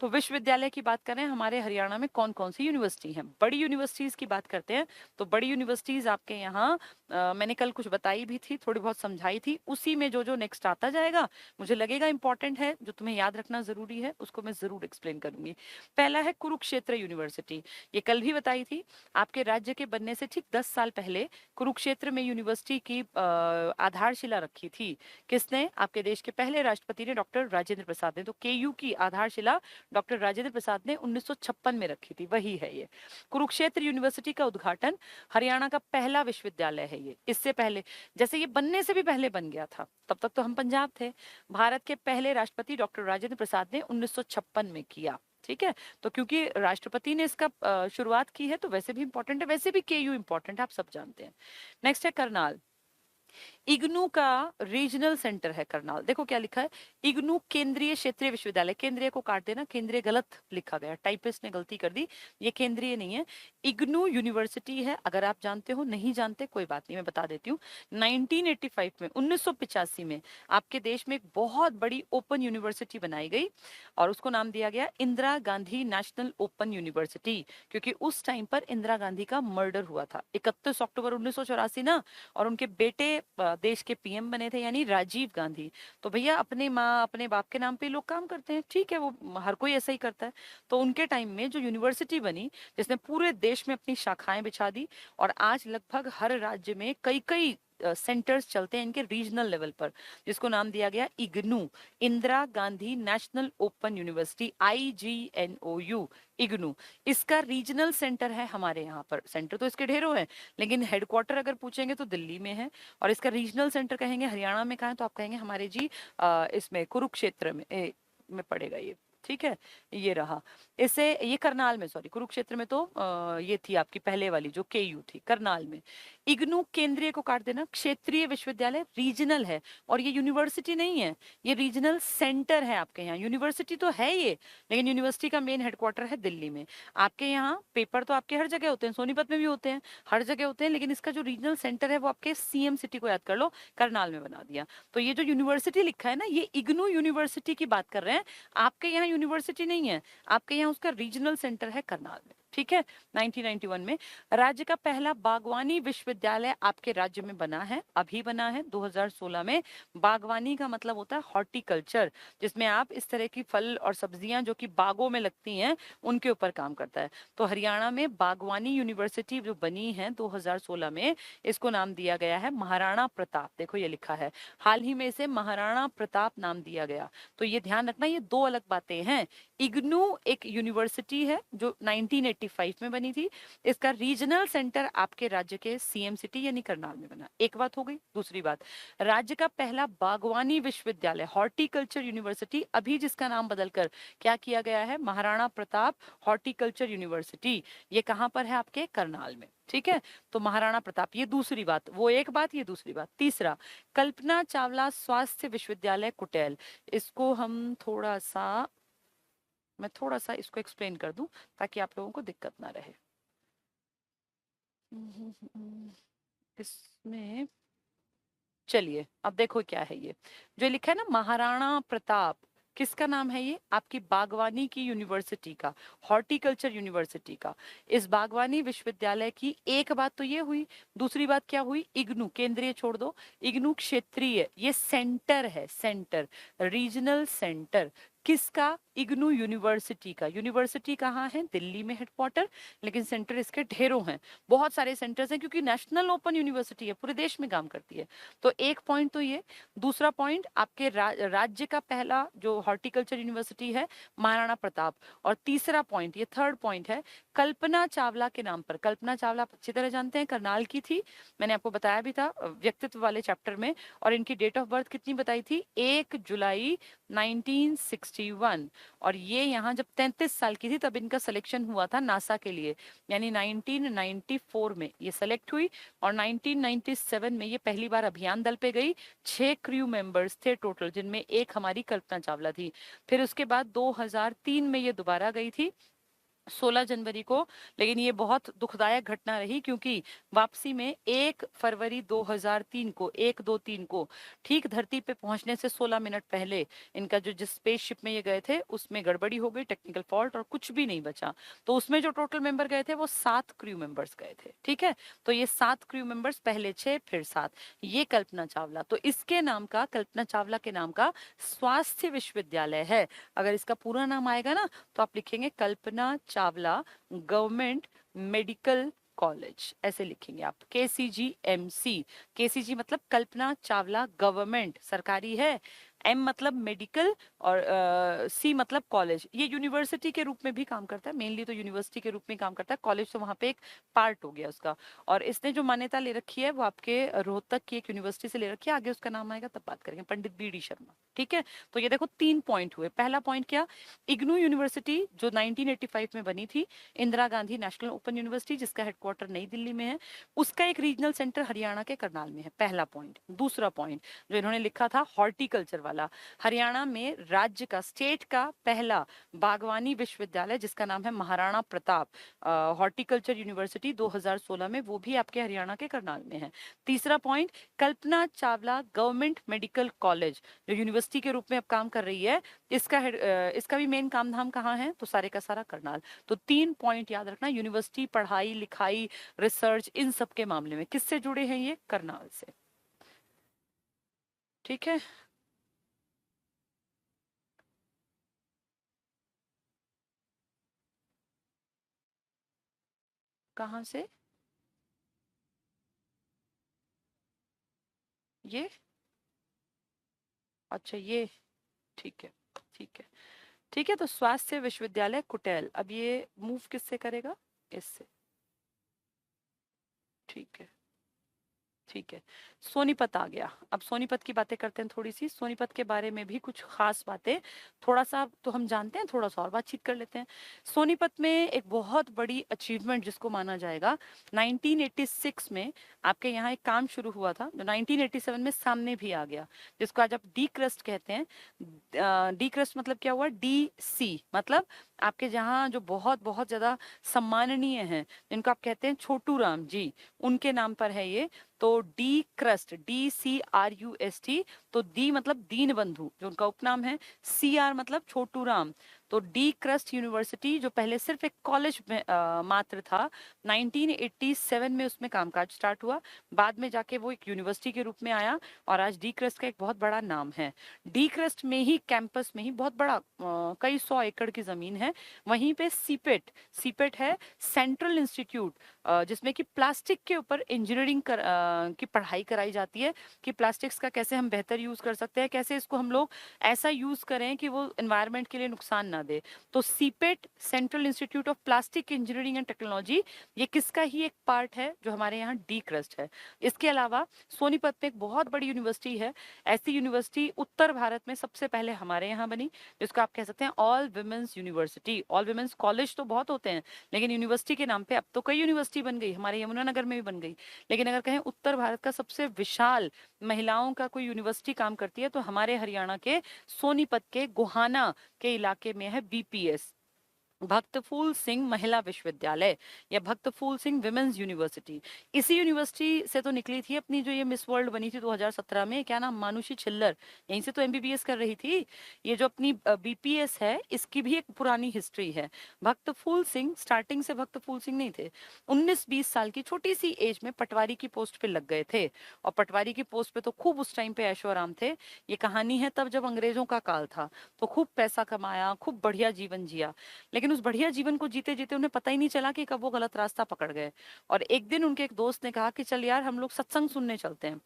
तो विश्वविद्यालय की बात करें, हमारे हरियाणा में कौन कौन सी यूनिवर्सिटी हैं। बड़ी यूनिवर्सिटीज की बात करते हैं, तो बड़ी यूनिवर्सिटीज आपके यहाँ मैंने कल कुछ बताई भी थी, थोड़ी बहुत समझाई थी। उसी में जो जो नेक्स्ट आता जाएगा, मुझे लगेगा इंपॉर्टेंट है, जो तुम्हें याद रखना जरूरी है, उसको मैं जरूर एक्सप्लेन करूंगी। पहला है कुरुक्षेत्र यूनिवर्सिटी। ये कल भी बताई थी। आपके राज्य के बनने से ठीक 10 साल पहले कुरुक्षेत्र में यूनिवर्सिटी की आधारशिला रखी थी। किसने? आपके देश के पहले राष्ट्रपति ने, डॉक्टर राजेंद्र प्रसाद ने। तो केयू की आधारशिला डॉक्टर राजेंद्र प्रसाद ने 1956 में रखी थी, वही है ये। कुरुक्षेत्र यूनिवर्सिटी का उद्घाटन, हरियाणा का पहला विश्वविद्यालय है ये। इससे पहले, जैसे ये बनने से भी पहले बन गया था, तब तक तो हम पंजाब थे। भारत के पहले राष्ट्रपति डॉक्टर राजेंद्र प्रसाद ने 1956 में किया। ठीक है, तो क्योंकि राष्ट्रपति ने इसका शुरुआत की है, तो वैसे भी इंपॉर्टेंट है। वैसे भी केयू इंपॉर्टेंट है, आप सब जानते हैं। नेक्स्ट है करनाल। इग्नू का रीजनल सेंटर है करनाल। देखो क्या लिखा है, इग्नू केंद्रीय क्षेत्रीय विश्वविद्यालय, केंद्रीय को काट देना, केंद्रीय गलत लिखा गया, टाइपिस्ट ने गलती कर दी, ये केंद्रीय नहीं है, इग्नू यूनिवर्सिटी है। अगर आप जानते हो, नहीं जानते कोई बात नहीं, मैं बता देती हूँ। 1985 में, 1985 में आपके देश में एक बहुत बड़ी ओपन यूनिवर्सिटी बनाई गई और उसको नाम दिया गया Indira Gandhi national open university, क्योंकि उस टाइम पर इंदिरा गांधी का मर्डर हुआ था 31 अक्टूबर 1984 ना, और उनके बेटे देश के पीएम बने थे, यानी राजीव गांधी। तो भैया अपने माँ अपने बाप के नाम पे लोग काम करते हैं, ठीक है, वो हर कोई ऐसा ही करता है। तो उनके टाइम में जो यूनिवर्सिटी बनी, जिसने पूरे देश में अपनी शाखाएं बिछा दी, और आज लगभग हर राज्य में कई कई सेंटर्स चलते हैं इनके रीजनल लेवल पर, जिसको नाम दिया गया IGNOU, Indira Gandhi national open university, IGNOU, IGNOU. इसका रीजनल सेंटर है हमारे यहाँ पर, सेंटर तो इसके ढेरों हैं, लेकिन हेडक्वार्टर अगर पूछेंगे तो दिल्ली में है, और इसका रीजनल सेंटर कहेंगे हरियाणा में कहा है तो आप कहेंगे हमारे जी इसमें कुरुक्षेत्र में पड़ेगा ये, ठीक है। ये रहा, इसे ये करनाल में, सॉरी कुरुक्षेत्र में तो ये थी आपकी पहले वाली जो KU थी, करनाल में। इग्नू केंद्रीय को काट देना, क्षेत्रीय विश्वविद्यालय रीजनल है, और ये यूनिवर्सिटी नहीं है, ये रीजनल सेंटर है आपके यहाँ। यूनिवर्सिटी तो है ये, लेकिन यूनिवर्सिटी का मेन हेडक्वार्टर है दिल्ली में। आपके यहाँ पेपर तो आपके हर जगह होते हैं, सोनीपत में भी होते हैं, हर जगह होते हैं, लेकिन इसका जो रीजनल सेंटर है वो आपके CM सिटी को याद कर लो, करनाल में बना दिया। तो ये जो यूनिवर्सिटी लिखा है ना, ये इग्नू यूनिवर्सिटी की बात कर रहे हैं, आपके यहाँ यूनिवर्सिटी नहीं है, आपके यहाँ उसका रीजनल सेंटर है करनाल में, ठीक है। 1991 में राज्य का पहला बागवानी विश्वविद्यालय आपके राज्य में बना है, अभी बना है 2016 में। बागवानी का मतलब होता है हॉर्टिकल्चर, जिसमें आप इस तरह की फल और सब्जियां जो कि बागों में लगती हैं उनके ऊपर काम करता है। तो हरियाणा में बागवानी यूनिवर्सिटी जो बनी है 2016 में, इसको नाम दिया गया है महाराणा प्रताप। देखो ये लिखा है, हाल ही में इसे महाराणा प्रताप नाम दिया गया। तो ये ध्यान रखना, ये दो अलग बातें हैं। इग्नू एक यूनिवर्सिटी है जो 1985 में बनी थी, इसका रीजनल सेंटर आपके राज्य के CM सिटी यानी करनाल में बना। एक बात हो गई। दूसरी बात, राज्य का पहला बागवानी विश्वविद्यालय हॉर्टिकल्चर यूनिवर्सिटी, अभी जिसका नाम बदलकर क्या किया गया है, महाराणा प्रताप हॉर्टिकल्चर यूनिवर्सिटी, ये कहां पर है, आपके करनाल में, ठीक है। तो महाराणा प्रताप, ये दूसरी बात, वो एक बात, ये दूसरी बात। तीसरा, कल्पना चावला स्वास्थ्य विश्वविद्यालय कुटेल, इसको हम थोड़ा सा, मैं थोड़ा सा इसको एक्सप्लेन कर दूं ताकि आप लोगों को दिक्कत ना रहे। इसमें चलिए अब देखो क्या है ये जो लिखा है ना, महाराणा प्रताप, किसका नाम है ये, आपकी बागवानी की यूनिवर्सिटी का, हॉर्टिकल्चर यूनिवर्सिटी का। इस बागवानी विश्वविद्यालय की एक बात तो ये हुई, दूसरी बात क्या हुई, इग्नू केंद्रीय छोड़ दो, इग्नू क्षेत्रीय, ये सेंटर है, सेंटर, रीजनल सेंटर किसका, इग्नू यूनिवर्सिटी का। यूनिवर्सिटी कहाँ है, दिल्ली में हेडक्वार्टर, लेकिन सेंटर इसके ढेरों हैं, बहुत सारे सेंटर्स हैं, क्योंकि नेशनल ओपन यूनिवर्सिटी है, पूरे देश में काम करती है। तो एक पॉइंट तो ये, दूसरा पॉइंट आपके राज्य का पहला जो हॉर्टिकल्चर यूनिवर्सिटी है महाराणा प्रताप, और तीसरा पॉइंट, ये थर्ड पॉइंट है, कल्पना चावला के नाम पर। कल्पना चावला आप अच्छी तरह जानते हैं, करनाल की थी, मैंने आपको बताया भी था व्यक्तित्व वाले चैप्टर में। और इनकी डेट ऑफ बर्थ कितनी बताई थी, 1 जुलाई 1961, और ये यहाँ जब 33 साल की थी तब इनका सिलेक्शन हुआ था नासा के लिए, यानी 1994 में ये सेलेक्ट हुई, और 1997 में ये पहली बार अभियान दल पे गई। 6 क्रू मेंबर्स थे टोटल, जिनमें एक हमारी कल्पना चावला थी। फिर उसके बाद 2003 में ये दोबारा गई थी, 16 जनवरी को। लेकिन ये बहुत दुखदायक घटना रही, क्योंकि वापसी में 1 फरवरी 2003 को, 1-2-3 को, ठीक धरती पे पहुंचने से 16 मिनट पहले इनका जो जिस स्पेसशिप में ये गए थे उसमें गड़बड़ी हो गई, टेक्निकल फॉल्ट, और कुछ भी नहीं बचा। तो उसमें जो टोटल मेंबर गए थे वो 7 क्रू मेंबर्स गए थे, ठीक है। तो ये 7 क्रू मेंबर्स, पहले 6 फिर 7, ये कल्पना चावला। तो इसके नाम का, कल्पना चावला के नाम का स्वास्थ्य विश्वविद्यालय है। अगर इसका पूरा नाम आएगा ना तो आप लिखेंगे Kalpana Chawla government medical college, ऐसे लिखेंगे आप, KCGMC। KCG मतलब कल्पना चावला गवर्नमेंट, सरकारी है, एम मतलब मेडिकल और सी मतलब कॉलेज। ये यूनिवर्सिटी के रूप में भी काम करता है, मेनली तो यूनिवर्सिटी के रूप में काम करता है, कॉलेज तो वहाँ पे एक पार्ट हो गया उसका। और इसने जो मान्यता ले रखी है वो आपके रोहतक की एक यूनिवर्सिटी से ले रखी है, आगे उसका नाम आएगा तब बात करेंगे, पंडित BD शर्मा। ठीक है, तो ये देखो 3 पॉइंट हुए। पहला पॉइंट क्या, इग्नू यूनिवर्सिटी जो 1985 में बनी थी, Indira Gandhi national open university जिसका हेडक्वार्टर नई दिल्ली में है, उसका एक रीजनल सेंटर हरियाणा के करनाल में है, पहला पॉइंट। दूसरा पॉइंट जो इन्होंने लिखा था हॉर्टिकल्चर वाला, हरियाणा में राज्य का, स्टेट का पहला बागवानी विश्वविद्यालय जिसका नाम है महाराणा प्रताप हॉर्टिकल्चर यूनिवर्सिटी 2016 में, वो भी आपके हरियाणा के करनाल में है। तीसरा point, Kalpana Chawla government medical college जो यूनिवर्सिटी के रूप में अब काम कर रही है, इसका भी मेन काम धाम कहाँ है, तो सारे का सारा करनाल। तो 3 पॉइंट याद रखना, यूनिवर्सिटी, पढ़ाई लिखाई, रिसर्च, इन सब के मामले में किससे जुड़े हैं, ये करनाल से। ठीक है, कहाँ से ये, अच्छा ये, ठीक है, ठीक है, ठीक है। तो स्वास्थ्य विश्वविद्यालय कुटेल, अब ये मूव किससे करेगा, इससे। ठीक है, ठीक है। सोनीपत आ गया, अब सोनीपत की बातें करते हैं थोड़ी सी, सोनीपत के बारे में भी कुछ खास बातें, थोड़ा सा तो हम जानते हैं, थोड़ा सा और बातचीत कर लेते हैं। सोनीपत में एक बहुत बड़ी अचीवमेंट जिसको माना जाएगा, 1986 में आपके यहाँ एक काम शुरू हुआ था जो 1987 में सामने भी आ गया, जिसको आज आप डी क्रस्ट कहते हैं। डी क्रस्ट मतलब क्या हुआ, DC मतलब आपके जहाँ जो बहुत बहुत ज्यादा सम्माननीय हैं, जिनको आप कहते हैं छोटू राम जी, उनके नाम पर है ये। तो डी क्रस्ट, DCRUST, तो डी मतलब दीन बंधु जो उनका उपनाम है, CR मतलब छोटू राम। तो डी क्रस्ट यूनिवर्सिटी जो पहले सिर्फ एक कॉलेज में मात्र था, 1987 में उसमें कामकाज स्टार्ट हुआ, बाद में जाके वो एक यूनिवर्सिटी के रूप में आया, और आज डी क्रस्ट का एक बहुत बड़ा नाम है। डी क्रस्ट में ही, कैंपस में ही बहुत बड़ा कई 100 एकड़ की जमीन है, वहीं पे सीपेट, सीपेट है सेंट्रल इंस्टीट्यूट, जिसमें कि प्लास्टिक के ऊपर इंजीनियरिंग की पढ़ाई कराई जाती है, कि प्लास्टिक्स का कैसे हम बेहतर यूज कर सकते हैं, कैसे इसको हम लोग ऐसा यूज करें कि वो एनवायरनमेंट के लिए नुकसान ना दे। तो CIPET, central institute of plastic engineering and technology, ये किसका ही एक पार्ट है जो हमारे यहाँ डी क्रस्ट है। इसके अलावा सोनीपत में एक बहुत बड़ी यूनिवर्सिटी है, ऐसी यूनिवर्सिटी उत्तर भारत में सबसे पहले हमारे यहाँ बनी, जिसको आप कह सकते हैं all women's university. All women's college तो बहुत होते हैं, लेकिन यूनिवर्सिटी के नाम पे अब तो कई यूनिवर्सिटी बन गई, हमारे यमुनानगर में भी बन गई, लेकिन अगर कहें उत्तर भारत का सबसे विशाल महिलाओं का कोई यूनिवर्सिटी काम करती है, तो हमारे हरियाणा के सोनीपत के गोहाना के इलाके में है BPS, भक्त फूल सिंह महिला विश्वविद्यालय, या भक्त फूल सिंह विमेंस यूनिवर्सिटी। इसी यूनिवर्सिटी से तो निकली थी अपनी जो ये मिस वर्ल्ड बनी थी 2017 में, क्या नाम, मानुषी छिल्लर, यहीं से तो MBBS कर रही थी। ये जो अपनी BPS है, इसकी भी एक पुरानी हिस्ट्री है। भक्त फूल सिंह स्टार्टिंग से भक्त फूल सिंह नहीं थे, 19-20 साल की छोटी सी एज में पटवारी की पोस्ट पे लग गए थे, और पटवारी की पोस्ट पे तो खूब उस टाइम पे ऐशो आराम थे। ये कहानी है तब जब अंग्रेजों का काल था, तो खूब पैसा कमाया, खूब बढ़िया जीवन जिया, लेकिन उस बढ़िया जीवन को जीते जीते उन्हें पता ही नहीं चला कि कब वो गलत रास्ता पकड़ गए। और एक दिन उनके एक दोस्त ने कहा कि चल यार हम लोग सत्संग सुनने चलते हैं,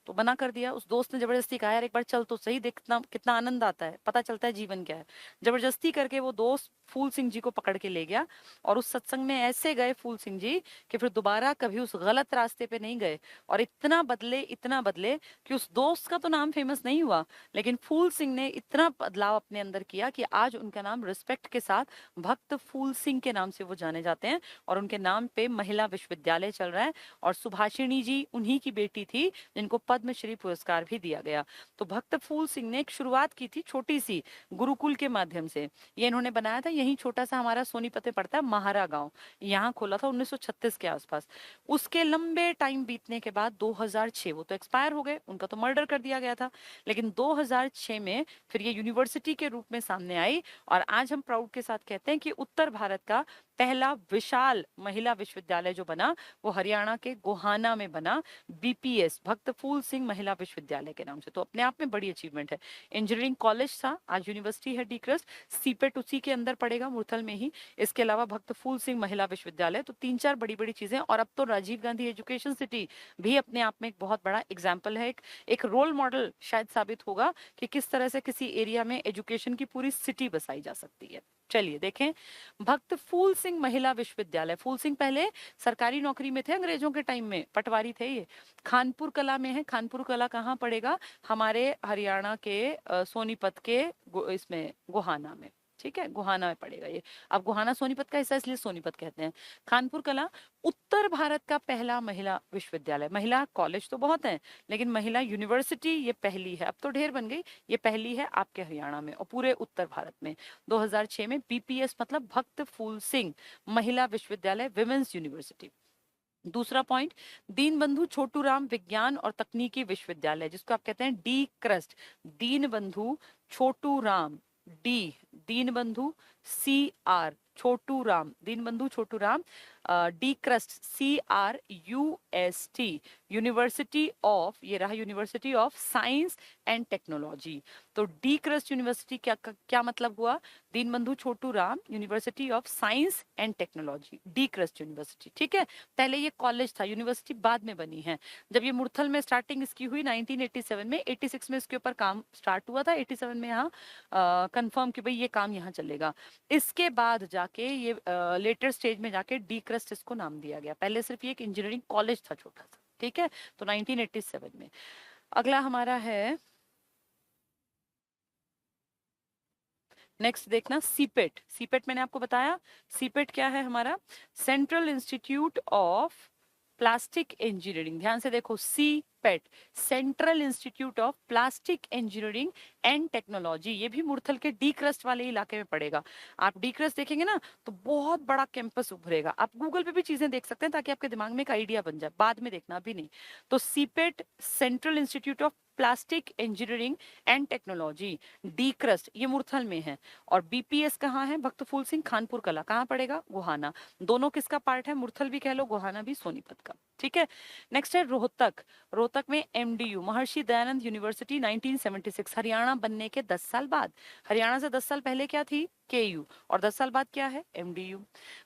तो मना कर दिया। उस दोस्त ने जबरदस्ती कहा यार एक बार चल तो सही, देखना कितना आनंद आता है, पता चलता है जीवन क्या है। जबरदस्ती करके वो दोस्त फूल सिंह जी को पकड़ के ले गया, और उस सत्संग में ऐसे गए फूल सिंह जी कि फिर दोबारा कभी उस गलत रास्ते पे नहीं गए, और इतना बदले कि उस दोस्त का तो नाम फेमस नहीं हुआ, लेकिन फूल सिंह ने इतना बदलाव अपने अंदर किया कि आज उनका नाम रिस्पेक्ट के साथ भक्त फूल सिंह के नाम से वो जाने जाते हैं, और उनके नाम पे महिला विश्वविद्यालय चल रहा है। और सुभाषिणी जी उन्हीं की बेटी थी, जिनको पद्मश्री पुरस्कार भी दिया गया। तो भक्त फूल सिंह ने एक शुरुआत की थी छोटी सी गुरुकुल के माध्यम से, ये इन्होंने बनाया था, यही छोटा सा हमारा सोनीपत में पड़ता है महारा गांव, यहाँ खोला था 1936 के आसपास। उसके लंबे टाइम बीतने के बाद 2006, वो तो एक्सपायर हो गए, उनका तो मर्डर कर दिया गया था, लेकिन 2006 में फिर ये यूनिवर्सिटी के रूप में सामने आई, और आज हम प्राउड के साथ कहते हैं कि उत्तर भारत का पहला विशाल महिला विश्वविद्यालय जो बना, वो हरियाणा के गोहाना में बना, BPS भक्त फूल सिंह महिला विश्वविद्यालय के नाम से। तो अपने आप में बड़ी अचीवमेंट है। इंजीनियरिंग कॉलेज था, आज यूनिवर्सिटी है डी क्रस्ट, सीपेट उसी के अंदर पड़े पड़ेगा? मुरथल में ही। इसके अलावा भक्त फूल सिंह महिला विश्वविद्यालय। तो 3-4 बड़ी-बड़ी चीजें। और अब तो राजीव गांधी एजुकेशन सिटी भी अपने आप में एक बहुत बड़ा एग्जाम्पल है, एक रोल मॉडल शायद साबित होगा कि किस तरह से किसी एरिया में एजुकेशन की पूरी सिटी बसाई जा सकती है। चलिए देखें, भक्त फूल सिंह महिला विश्वविद्यालय। फूल सिंह पहले सरकारी नौकरी में थे, अंग्रेजों के टाइम में पटवारी थे ये। खानपुर कला में है। खानपुर कला कहाँ पड़ेगा? हमारे हरियाणा के सोनीपत के इसमें गोहाना में। ठीक है, गोहाना में पड़ेगा ये। अब गोहाना सोनीपत का हिस्सा इसलिए सोनीपत कहते हैं। खानपुर कला उत्तर भारत का पहला महिला विश्वविद्यालय। महिला कॉलेज तो बहुत है, लेकिन महिला यूनिवर्सिटी ये पहली है। अब तो ढेर बन गई, ये पहली है आपके हरियाणा में और पूरे उत्तर भारत में। 2006 में बीपीएस मतलब भक्त फूल सिंह महिला विश्वविद्यालय, विमेंस यूनिवर्सिटी। दूसरा पॉइंट, दीनबंधु छोटूराम विज्ञान और तकनीकी विश्वविद्यालय, जिसको आप कहते हैं D crust. Deenbandhu Chhoturam, D Deenbandhu, C R Chhoturam, Deenbandhu Chhoturam, D crust, CRUST, university of, ये रहा university of science and technology. तो डी क्रस्ट यूनिवर्सिटी क्या मतलब हुआ? Deenbandhu Chhoturam university of science and technology, D crust university. ठीक है, पहले ये कॉलेज था, यूनिवर्सिटी बाद में बनी है। जब ये मुरथल में स्टार्टिंग इसकी हुई 1987 में, 86 में इसके ऊपर काम स्टार्ट हुआ था, 87 में यहाँ कंफर्म कि भाई ये काम यहाँ चलेगा। इसके बाद जाके ये लेटर स्टेज में जाके डी क्रस्ट इसको नाम दिया गया। पहले सिर्फ ये एक इंजीनियरिंग कॉलेज था छोटा सा। ठीक है, तो 1987 में। अगला हमारा है, नेक्स्ट देखना, सीपेट। सीपेट मैंने आपको बताया, सीपेट क्या है हमारा? Central institute of plastic engineering. ध्यान से देखो, CIPET central institute of plastic engineering and technology. ये भी मुरथल के डी क्रस्ट वाले इलाके में पड़ेगा। आप डी क्रस्ट देखेंगे ना तो बहुत बड़ा कैंपस उभरेगा। आप गूगल पे भी चीजें देख सकते हैं ताकि आपके दिमाग में एक आइडिया बन जाए, बाद में देखना, अभी नहीं। तो CIPET central institute of plastic engineering and technology, D crust, ये मुरथल में है। और बीपीएस कहाँ है? भक्त फूल सिंह खानपुर कला, कहाँ पड़ेगा? गोहाना। दोनों किसका पार्ट है? मुरथल भी कह लो, गोहाना भी सोनीपत का। ठीक है, नेक्स्ट है रोहतक। रोहतक में एमडीयू, महर्षि दयानंद यूनिवर्सिटी, 1976, हरियाणा बनने के 10 साल बाद। हरियाणा से 10 साल पहले क्या थी? केयू। और 10 साल बाद क्या है? एमडीयू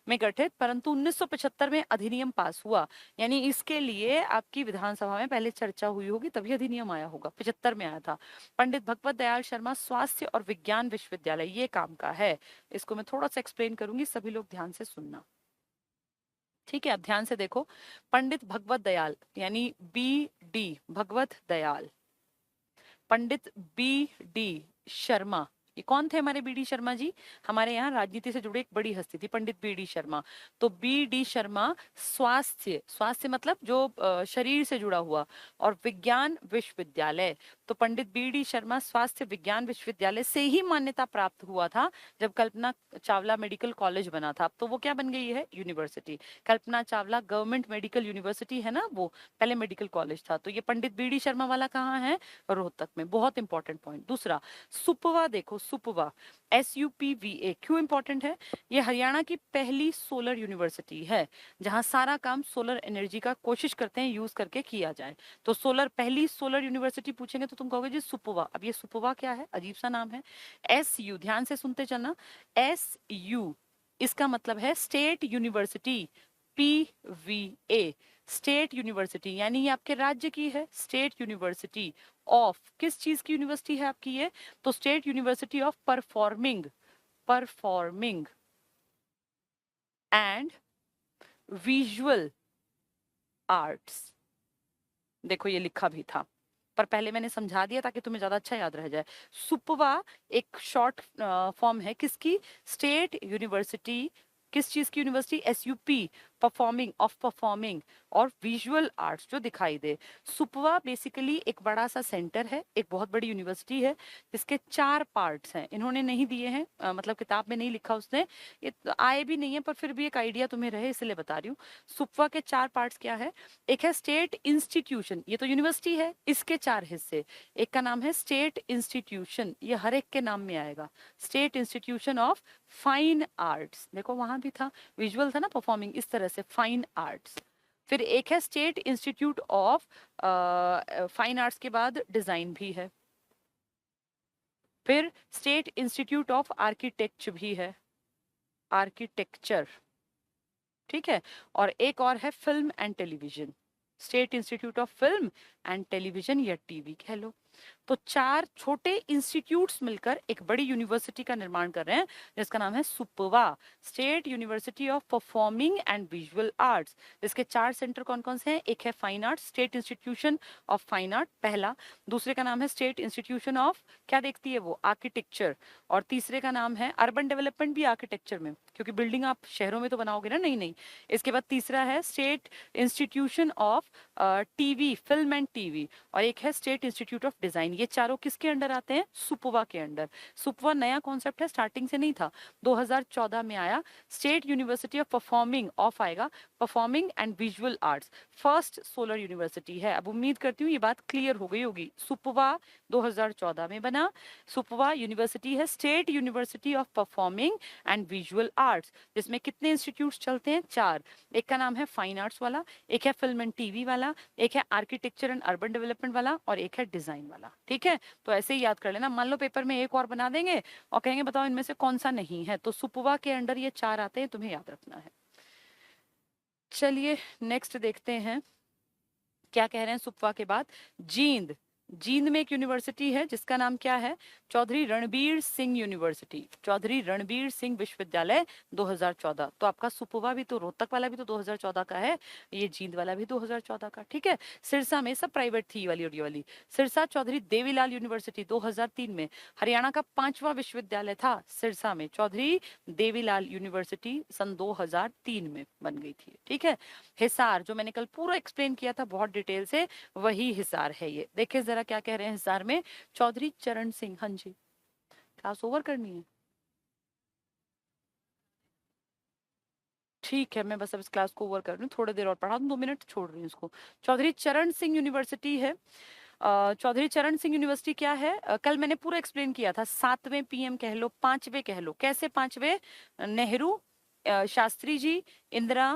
में गठित, परंतु 1975 में अधिनियम पास हुआ। यानी इसके लिए आपकी विधानसभा में पहले चर्चा हुई होगी, तभी अधिनियम आया होगा। 75 में आया था। पंडित भगवत दयाल शर्मा स्वास्थ्य और विज्ञान विश्वविद्यालय, ये काम का है। इसको मैं थोड़ा सा एक्सप्लेन करूंगी, सभी लोग ध्यान से सुनना। ठीक है, आप ध्यान से देखो, पंडित भगवत दयाल यानी BD भगवत दयाल, पंडित BD शर्मा, ये कौन थे हमारे BD शर्मा जी? हमारे यहाँ राजनीति से जुड़े एक बड़ी हस्ती थी, पंडित BD शर्मा। तो BD शर्मा स्वास्थ्य, स्वास्थ्य मतलब जो शरीर से जुड़ा हुआ, और विज्ञान विश्वविद्यालय। तो पंडित BD शर्मा स्वास्थ्य विज्ञान विश्वविद्यालय से ही मान्यता प्राप्त हुआ था जब कल्पना चावला मेडिकल कॉलेज बना था। अब तो वो क्या बन गई है? University. Kalpana Chawla government medical university है ना, वो पहले मेडिकल कॉलेज था। तो ये पंडित BD शर्मा वाला कहाँ है? रोहतक में। बहुत इंपॉर्टेंट पॉइंट। दूसरा, सुपवा देखो, सुपवा, SUPVA क्यों इंपॉर्टेंट है? ये हरियाणा की पहली सोलर यूनिवर्सिटी है जहां सारा काम सोलर एनर्जी का कोशिश करते हैं यूज करके किया जाए। तो सोलर, पहली सोलर यूनिवर्सिटी पूछेंगे तो तुम कहोगे जी सुपवा। अब ये सुपवा क्या है? अजीब सा नाम है। SU, ध्यान से सुनते चलना, SU इसका मतलब है state university, PVA state university, यानी ये आपके राज्य की है। स्टेट यूनिवर्सिटी ऑफ, किस चीज की यूनिवर्सिटी है आपकी ये? तो state university of performing, performing and visual arts. देखो ये लिखा भी था, पर पहले मैंने समझा दिया ताकि तुम्हें ज्यादा अच्छा याद रह जाए। सुपवा एक शॉर्ट फॉर्म है किसकी? स्टेट यूनिवर्सिटी, किस चीज की university? SUP performing, of performing और विजुअल आर्ट्स जो दिखाई दे। सुपवा बेसिकली एक बड़ा सा सेंटर है, एक बहुत बड़ी यूनिवर्सिटी है जिसके 4 पार्ट्स हैं। इन्होंने नहीं दिए हैं, मतलब किताब में नहीं लिखा उसने, ये आए भी नहीं है, पर फिर भी एक आइडिया तुम्हें रहे इसलिए बता रही हूँ। सुपवा के 4 पार्ट्स क्या है? एक है स्टेट इंस्टीट्यूशन, ये तो यूनिवर्सिटी है, इसके 4 हिस्से। एक का नाम है स्टेट इंस्टीट्यूशन, ये हर एक के नाम में आएगा। State institution of fine arts, देखो वहां भी था, विजुअल था ना, परफॉर्मिंग, इस तरह से फाइन आर्ट्स। फिर एक है state institute of fine arts के बाद डिजाइन भी है। फिर स्टेट इंस्टीट्यूट ऑफ आर्किटेक्चर भी है। आर्किटेक्चर, ठीक है, और एक और है film and television, state institute of film and television या टीवी कह लो। तो 4 छोटे इंस्टीट्यूट्स मिलकर एक बड़ी यूनिवर्सिटी का निर्माण कर रहे हैं जिसका नाम है सुपवा, state university of performing and visual arts. इसके 4 सेंटर कौन कौन से हैं? एक है fine art, state institution of fine art पहला, दूसरे का नाम है स्टेट इंस्टीट्यूशन ऑफ, क्या देखती है वो, आर्किटेक्चर, और तीसरे का नाम है अर्बन डेवलपमेंट भी आर्किटेक्चर में, क्योंकि बिल्डिंग आप शहरों में तो बनाओगे ना, नहीं नहीं। इसके बाद तीसरा है state institution of TV, film and TV, और एक है स्टेट इंस्टीट्यूट ऑफ डिजाइन। ये चारों किसके अंडर आते हैं? सुपवा के अंडर। सुपवा नया कॉन्सेप्ट है, स्टार्टिंग से नहीं था, 2014 में आया। State university of performing of आएगा, performing and visual arts, first solar university है। अब उम्मीद करती हूँ ये बात क्लियर हो गई होगी। सुपवा 2014 में बना, सुपवा यूनिवर्सिटी है state university of performing and visual arts, जिसमें कितने इंस्टीट्यूट चलते हैं? 4। एक का नाम है फाइन आर्ट्स वाला, एक है फिल्म एंड टीवी वाला, एक है आर्किटेक्चर एंड अर्बन डेवलपमेंट वाला, और एक है डिजाइन वाला। ठीक है, तो ऐसे ही याद कर लेना। मान लो पेपर में एक और बना देंगे और कहेंगे बताओ इनमें से कौन सा नहीं है, तो सुपवा के अंडर ये 4 आते हैं, तुम्हें याद रखना है। चलिए नेक्स्ट देखते हैं क्या कह रहे हैं सुपवा के बाद। जींद, जींद में एक यूनिवर्सिटी है जिसका नाम क्या है? चौधरी रणबीर सिंह यूनिवर्सिटी, चौधरी रणबीर सिंह विश्वविद्यालय 2014। तो आपका सुपवा भी तो, रोहतक वाला भी तो 2014 का है, ये जींद वाला भी 2014 का। ठीक है, सिरसा में, सब प्राइवेट थी ये वाली और ये वाली। सिरसा चौधरी देवीलाल यूनिवर्सिटी 2003 में, हरियाणा का 5वां विश्वविद्यालय था सिरसा में, चौधरी देवीलाल यूनिवर्सिटी सन 2003 में बन गई थी। ठीक है, हिसार जो मैंने कल पूरा एक्सप्लेन किया था बहुत डिटेल से, वही हिसार है ये। देखिए जरा क्या कह रहे हैं हिसार में, चौधरी चरण सिंह। हाँ जी, क्लास ओवर करनी है? ठीक है, मैं बस अब इस क्लास को ओवर कर रही हूँ, थोड़ी देर और पढ़ा दूँ, 2 मिनट छोड़ रही हूँ इसको। चौधरी चरण सिंह यूनिवर्सिटी है। चौधरी चरण सिंह यूनिवर्सिटी क्या है? कल मैंने पूरा एक्सप्लेन किया था। 7वें पीएम कह लो, 5वें कह लो। कैसे 5वें? नेहरू, शास्त्री जी, इंदिरा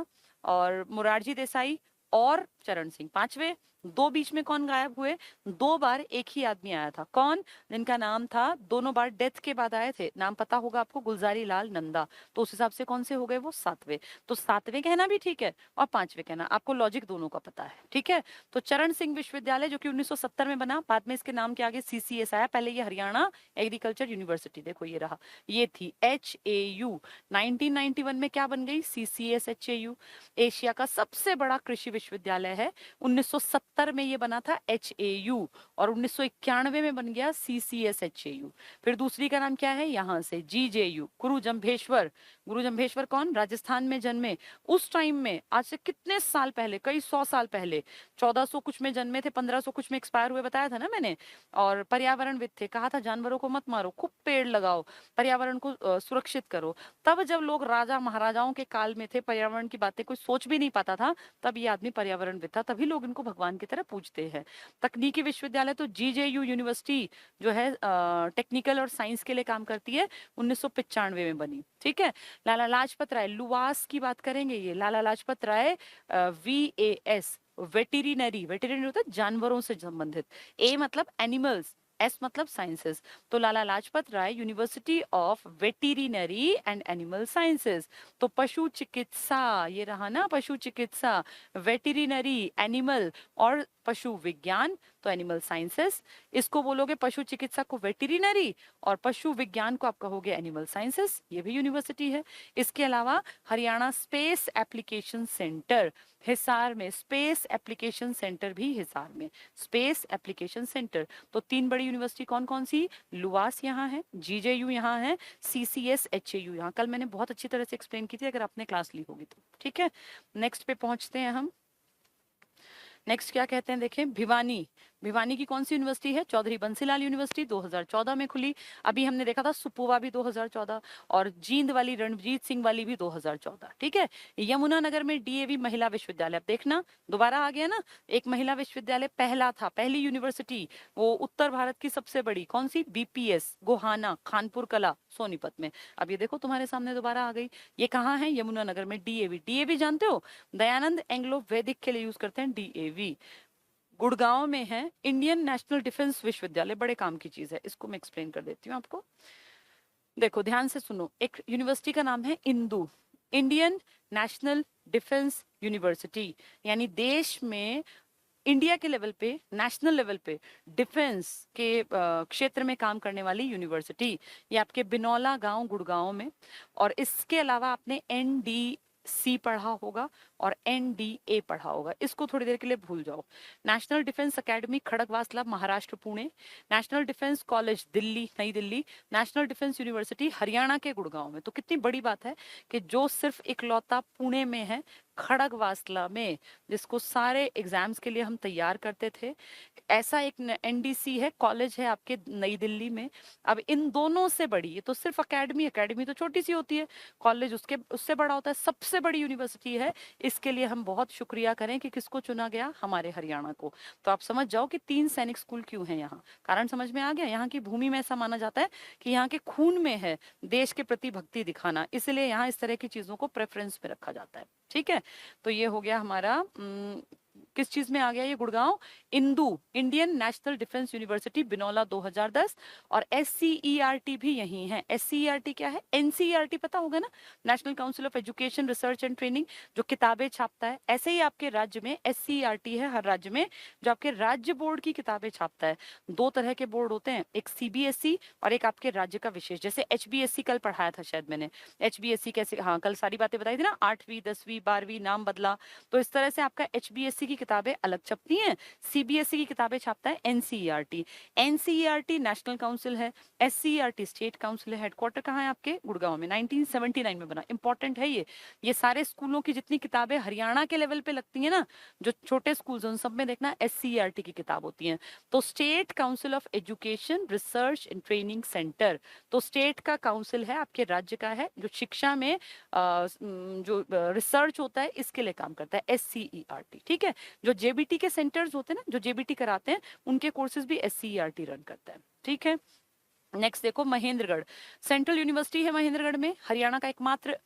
और मोरारजी देसाई और चरण सिंह 5वें। 2 बीच में कौन गायब हुए? 2 बार एक ही आदमी आया था। कौन? जिनका नाम था, दोनों बार डेथ के बाद आए थे, नाम पता होगा आपको, गुलजारी लाल नंदा। तो उस हिसाब से कौन से हो गए वो? 7वें। तो 7वें कहना भी ठीक है और 5वें कहना, आपको लॉजिक दोनों का पता है। ठीक है, तो चरण सिंह विश्वविद्यालय जो कि 1970 में बना, बाद में इसके नाम के आगे सीसीएस आया, पहले ये हरियाणा एग्रीकल्चर यूनिवर्सिटी, देखो ये रहा, ये थी HAU। 1991 में क्या बन गई? CCS HAU। एशिया का सबसे बड़ा कृषि विश्वविद्यालय है। 1970 में ये बना था HAU और 1991 में बन गया CCS HAU। फिर दूसरी का नाम क्या है? यहाँ से GJU, गुरु जम्भेश्वर। गुरु जम्भेश्वर कौन? राजस्थान में जन्मे। उस टाइम में, आज से कितने साल पहले, कई 100 साल पहले, 1400 कुछ में जन्मे थे, 1500 कुछ में एक्सपायर हुए, बताया था ना मैंने। और पर्यावरणविद थे, कहा था जानवरों को मत मारो, खूब पेड़ लगाओ, पर्यावरण को सुरक्षित करो। तब जब लोग राजा महाराजाओं के काल में थे, पर्यावरण की बातें कोई सोच भी नहीं पाता था, तब ये आदमी पर्यावरणविद था, तभी लोग इनको भगवान की तरह पूजते हैं। तकनीकी विश्वविद्यालय तो GJU यूनिवर्सिटी जो है टेक्निकल और साइंस के लिए काम करती है, 1995 में बनी। ठीक है, लाला लाजपत राय, लुवास की बात करेंगे, ये लाला लाजपत राय VAS, वेटेरिनरी, वेटेरिनरी होता है जानवरों से संबंधित, A मतलब एनिमल्स, S मतलब साइंसेस। तो Lala Lajpat Rai university of veterinary and animal sciences. तो पशु चिकित्सा, ये रहा ना, पशु चिकित्सा, वेटेरिनरी, एनिमल और पशु विज्ञान, तो एनिमल साइंसेस। इसको बोलोगे पशु चिकित्सा को वेटेरिनरी और पशु विज्ञान को आप कहोगे एनिमल साइंसेस, ये भी यूनिवर्सिटी है। इसके अलावा Haryana space application centre, Hisar में स्पेस एप्लीकेशन सेंटर भी हिसार में, स्पेस एप्लीकेशन सेंटर। तो 3 बड़ी यूनिवर्सिटी कौन कौन सी? लुवास यहाँ है, GJU यहाँ है, CCS HAU यहाँ। कल मैंने बहुत अच्छी तरह से एक्सप्लेन की थी, अगर आपने क्लास ली होगी तो। ठीक है, नेक्स्ट पे पहुंचते हैं हम। नेक्स्ट क्या कहते हैं, देखें, भिवानी। भिवानी की कौन सी यूनिवर्सिटी है? चौधरी बंसीलाल यूनिवर्सिटी, 2014 में खुली। अभी हमने देखा था सुपुवा भी 2014, और जींद वाली, रणजीत सिंह वाली भी 2014। ठीक है, यमुनानगर में DAV महिला विश्वविद्यालय, अब देखना दोबारा आ गया ना, एक महिला विश्वविद्यालय पहला था, पहली यूनिवर्सिटी, वो उत्तर भारत की सबसे बड़ी, कौन सी? BPS गोहाना, खानपुर कला, सोनीपत में। अब ये देखो तुम्हारे सामने दोबारा आ गई। ये कहाँ है? यमुनानगर में, DAV। DAV जानते हो, दयानंद एंग्लो वैदिक के लिए यूज करते हैं DAV। गुड़गांव में है इंडियन नेशनल डिफेंस विश्वविद्यालय, बड़े काम की चीज है, इसको मैं एक्सप्लेन कर देती हूँ आपको। देखो ध्यान से सुनो, एक यूनिवर्सिटी का नाम है Indu, Indian national defence university, यानी देश में इंडिया के लेवल पे, नेशनल लेवल पे डिफेंस के क्षेत्र में काम करने वाली यूनिवर्सिटी। ये आपके बिनौला गांव गुड़गांव में। और इसके अलावा आपने NDC पढ़ा होगा और NDA पढ़ा होगा, इसको थोड़ी देर के लिए भूल जाओ। National defence academy Khadakwasla Maharashtra Pune, national defence college Delhi नई Delhi, national defence university Haryana के गुड़गांव में। तो कितनी बड़ी बात है कि जो सिर्फ इकलौता पुणे में है, खड़गवासला में, जिसको सारे एग्जाम्स के लिए हम तैयार करते थे। ऐसा एक NDC है, कॉलेज है आपके नई दिल्ली में। अब इन दोनों से बड़ी, ये तो सिर्फ एकेडमी, एकेडमी तो छोटी सी होती है, कॉलेज उसके उससे बड़ा होता है, सबसे बड़ी यूनिवर्सिटी है। इसके लिए हम बहुत शुक्रिया करें कि किसको चुना गया, हमारे हरियाणा को। तो आप समझ जाओ कि 3 सैनिक स्कूल क्यों है यहाँ, कारण समझ में आ गया। यहाँ की भूमि में ऐसा माना जाता है कि यहाँ के खून में है देश के प्रति भक्ति दिखाना, इसलिए यहाँ इस तरह की चीजों को प्रेफरेंस में रखा जाता है। ठीक है, तो ये हो गया हमारा किस चीज में आ गया ये, Gurgaon Indu, Indian national defence university बिनौला 2010। और SCERT भी यही है। SCERT क्या है? NCERT पता होगा ना, national council of education research and training, जो किताबें छापता है। ऐसे ही आपके राज्य में SCERT है, हर राज्य में, जो आपके राज्य बोर्ड की किताबें छापता है। 2 तरह के बोर्ड होते हैं, एक CBSE और एक आपके राज्य का विशेष। जैसे HBSE कल पढ़ाया था शायद मैंने, HBSE कैसे, हाँ कल सारी बातें बताई थी ना, 8वीं 10वीं 12वीं नाम बदला। तो इस तरह से आपका HBSE की किताबें अलग छपती हैं, CBSE की किताबें छापता है NCERT। NCERT नेशनल काउंसिल है, SCERT स्टेट काउंसिल है। हेडक्वार्टर कहाँ है आपके? गुड़गांव में, 1979 में बना। इंपॉर्टेंट है ये सारे स्कूलों की जितनी किताबें हरियाणा के लेवल पे लगती है ना, जो छोटे स्कूल उन सब में देखना SCERT की किताब होती है। तो state council of education research and training centre, तो स्टेट का काउंसिल है, आपके राज्य का है, जो शिक्षा में जो रिसर्च होता है इसके लिए काम करता है, SCERT। ठीक है, जो JBT के सेंटर्स होते हैं ना, जो JBT कराते हैं, उनके कोर्सेज भी SCERT रन करता है। ठीक है, नेक्स्ट देखो, महेंद्रगढ़ सेंट्रल यूनिवर्सिटी है महेंद्रगढ़ में। हरियाणा का एकमात्र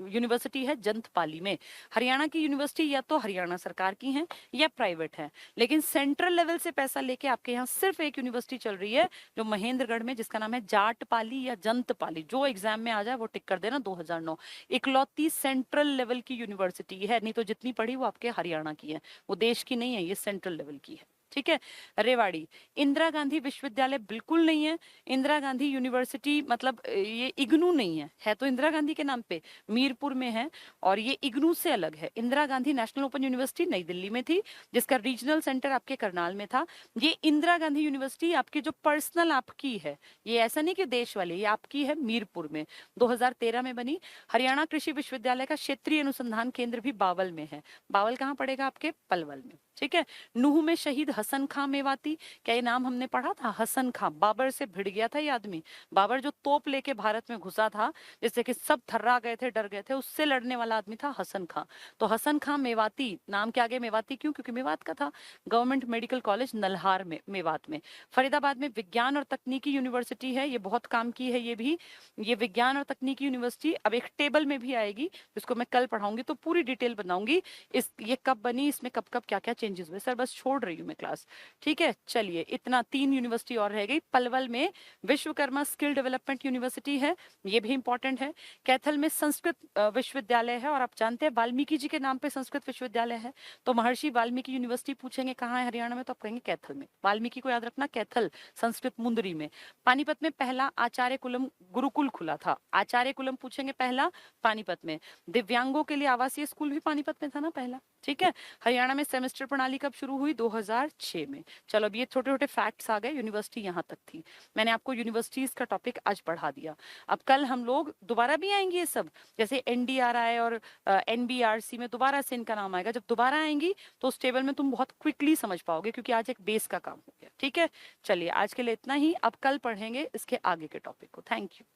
यूनिवर्सिटी है जंतपाली में। हरियाणा की यूनिवर्सिटी या तो हरियाणा सरकार की है या प्राइवेट है, लेकिन सेंट्रल लेवल से पैसा लेके आपके यहाँ सिर्फ एक यूनिवर्सिटी चल रही है जो महेंद्रगढ़ में, जिसका नाम है जाटपाली या जंतपाली। जो एग्जाम में आ जाए वो टिक कर देना, 2009। इकलौती सेंट्रल लेवल की यूनिवर्सिटी है, नहीं तो जितनी पढ़ी वो आपके हरियाणा की है, वो देश की नहीं है, ये सेंट्रल लेवल की है। ठीक है, रेवाड़ी इंदिरा गांधी विश्वविद्यालय बिल्कुल नहीं है। इंदिरा गांधी यूनिवर्सिटी मतलब ये इग्नू नहीं है तो इंदिरा गांधी के नाम पे मीरपुर में है, और ये इग्नू से अलग है। Indira Gandhi national open university नई दिल्ली में थी, जिसका रीजनल सेंटर आपके करनाल में था। ये इंदिरा गांधी यूनिवर्सिटी आपकी जो पर्सनल आपकी है, ये ऐसा नहीं कि देश वाले, ये आपकी है, मीरपुर में 2013 में बनी। हरियाणा कृषि विश्वविद्यालय का क्षेत्रीय अनुसंधान केंद्र भी बावल में है। बावल कहाँ पड़ेगा? आपके पलवल में। ठीक है, नूह में शहीद हसन खां मेवाती, क्या ये नाम हमने पढ़ा था? हसन खां, बाबर से भिड़ गया था ये आदमी। बाबर जो तोप लेके भारत में घुसा था, जिससे कि सब थर्रा गए थे, डर गए थे, उससे लड़ने वाला आदमी था हसन खां। तो हसन खां मेवाती, नाम के आगे मेवाती क्यों? क्योंकि मेवात का था। गवर्नमेंट मेडिकल कॉलेज नल्हार में, मेवात में। फरीदाबाद में विज्ञान और तकनीकी यूनिवर्सिटी है, ये बहुत काम की है ये भी। ये विज्ञान और तकनीकी यूनिवर्सिटी अब एक टेबल में भी आएगी, जिसको मैं कल पढ़ाऊंगी, तो पूरी डिटेल बताऊंगी ये कब बनी, इसमें कब कब क्या क्या चेंजेस हुए। सर बस छोड़ रही हूँ मैं क्लास। ठीक है, चलिए इतना। 3 यूनिवर्सिटी और रह गई। पलवल में विश्वकर्मा स्किल डेवलपमेंट यूनिवर्सिटी है, ये भी इंपॉर्टेंट है। कैथल में संस्कृत विश्वविद्यालय है, और आप जानते हैं वाल्मीकि जी के नाम पे संस्कृत विश्वविद्यालय है। तो महर्षि वाल्मीकि यूनिवर्सिटी पूछेंगे कहाँ है हरियाणा में, तो आप कहेंगे कैथल में। वाल्मीकि को याद रखना, कैथल संस्कृत मुंदरी में। पानीपत में पहला आचार्य कुलम गुरुकुल खुला था। आचार्य कुलम पूछेंगे पहला, पानीपत में। दिव्यांगों के लिए आवासीय स्कूल भी पानीपत में था ना पहला। ठीक है, हरियाणा में सेमेस्टर प्रणाली कब शुरू हुई? 2006 में। चलो अब ये छोटे छोटे फैक्ट्स आ गए, यूनिवर्सिटी यहाँ तक थी। मैंने आपको यूनिवर्सिटीज का टॉपिक आज पढ़ा दिया। अब कल हम लोग दोबारा भी आएंगे ये सब, जैसे NDRI और NBRC में दोबारा से इनका नाम आएगा। जब दोबारा आएंगी तो उस टेबल में तुम बहुत क्विकली समझ पाओगे, क्योंकि आज एक बेस का काम हो गया। ठीक है, चलिए आज के लिए इतना ही। अब कल पढ़ेंगे इसके आगे के टॉपिक को। Thank you.